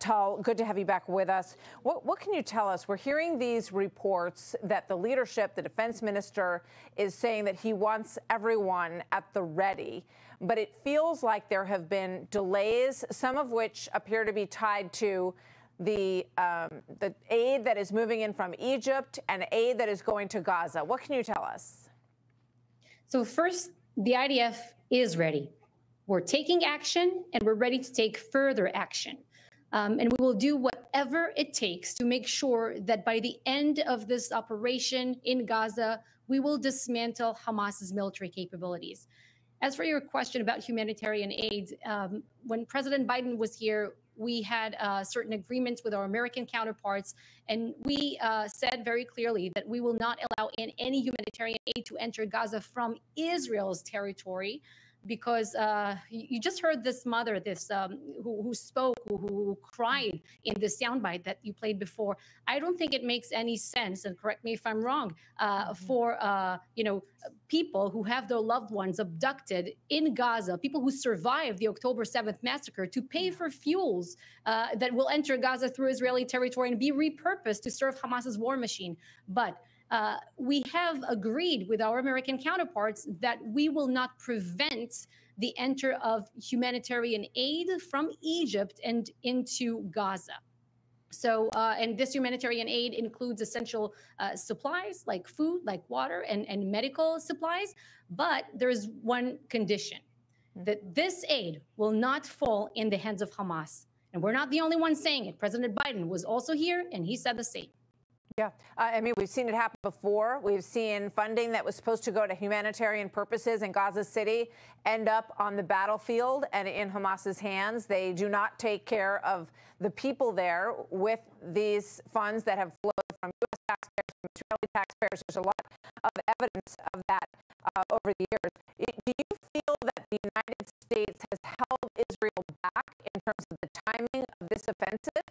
Tal, good to have you back with us. What can you tell us? We're hearing these reports that the leadership, the defense minister, is saying that he wants everyone at the ready. But it feels like there have been delays, some of which appear to be tied to the aid that is moving in from Egypt and aid that is going to Gaza. What can you tell us? So first, the IDF is ready. We're taking action, and we're ready to take further action. And we will do whatever it takes to make sure that by the end of this operation in Gaza, we will dismantle Hamas's military capabilities. As for your question about humanitarian aid, when President Biden was here, we had certain agreements with our American counterparts, and we said very clearly that we will not allow any humanitarian aid to enter Gaza from Israel's territory, because you just heard this mother, who spoke, who cried in the soundbite that you played before. I don't think it makes any sense, and correct me if I'm wrong, for people who have their loved ones abducted in Gaza, people who survived the October 7th massacre, to pay for fuels that will enter Gaza through Israeli territory and be repurposed to serve Hamas's war machine. But we have agreed with our American counterparts that we will not prevent the enter of humanitarian aid from Egypt and into Gaza. So, and this humanitarian aid includes essential supplies like food, like water, and medical supplies. But there's one condition, that this aid will not fall in the hands of Hamas. And we're not the only ones saying it. President Biden was also here, and he said the same. Yeah, I mean, we've seen it happen before. We've seen funding that was supposed to go to humanitarian purposes in Gaza City end up on the battlefield and in Hamas's hands. They do not take care of the people there with these funds that have flowed from U.S. taxpayers, from Israeli taxpayers. There's a lot of evidence of that over the years. Do you feel that the United States has held Israel back in terms of the timing of this offensive?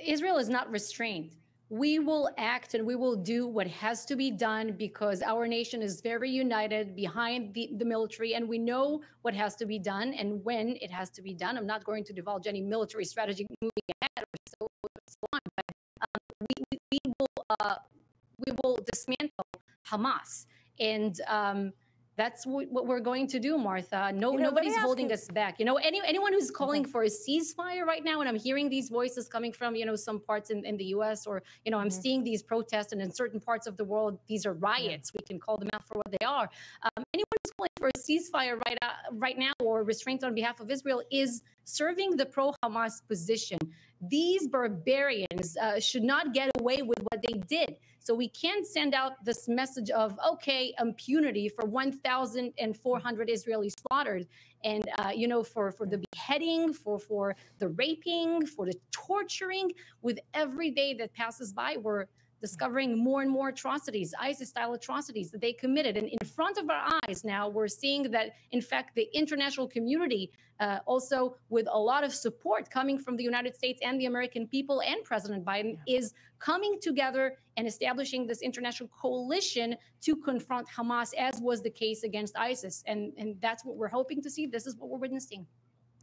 Israel is not restrained. We will act and we will do what has to be done, because our nation is very united behind the military, and we know what has to be done and when it has to be done. I'm not going to divulge any military strategy moving ahead or so on, but we will dismantle Hamas. And that's what we're going to do, Martha. Nobody's holding us back. Anyone who's calling for a ceasefire right now, and I'm hearing these voices coming from, some parts in the U.S., or, I'm seeing these protests, and in certain parts of the world, these are riots. We can call them out for what they are. Anyone who's calling for a ceasefire right now, or restraint on behalf of Israel, is serving the pro-Hamas position. These barbarians should not get away with what they did. So we can't send out this message of, okay, impunity for 1,400 Israelis slaughtered. And, for the beheading, for the raping, for the torturing. With every day that passes by, we're discovering more and more atrocities, ISIS-style atrocities that they committed. And in front of our eyes now, we're seeing that, in fact, the international community, also with a lot of support coming from the United States and the American people and President Biden, is coming together and establishing this international coalition to confront Hamas, as was the case against ISIS. And that's what we're hoping to see. This is what we're witnessing.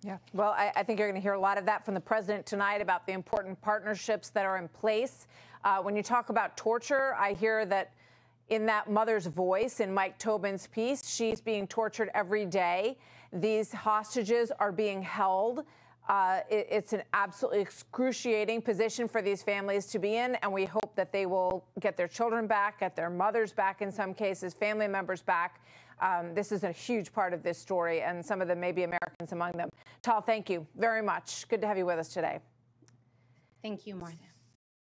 Yeah, well, I think you're going to hear a lot of that from the president tonight about the important partnerships that are in place. When you talk about torture, I hear that in that mother's voice in Mike Tobin's piece, she's being tortured every day. These hostages are being held. It's an absolutely excruciating position for these families to be in, and we hope that they will get their children back, get their mothers back in some cases, family members back. This is a huge part of this story, and some of them may be Americans among them. Tal, thank you very much. Good to have you with us today. Thank you, Martha.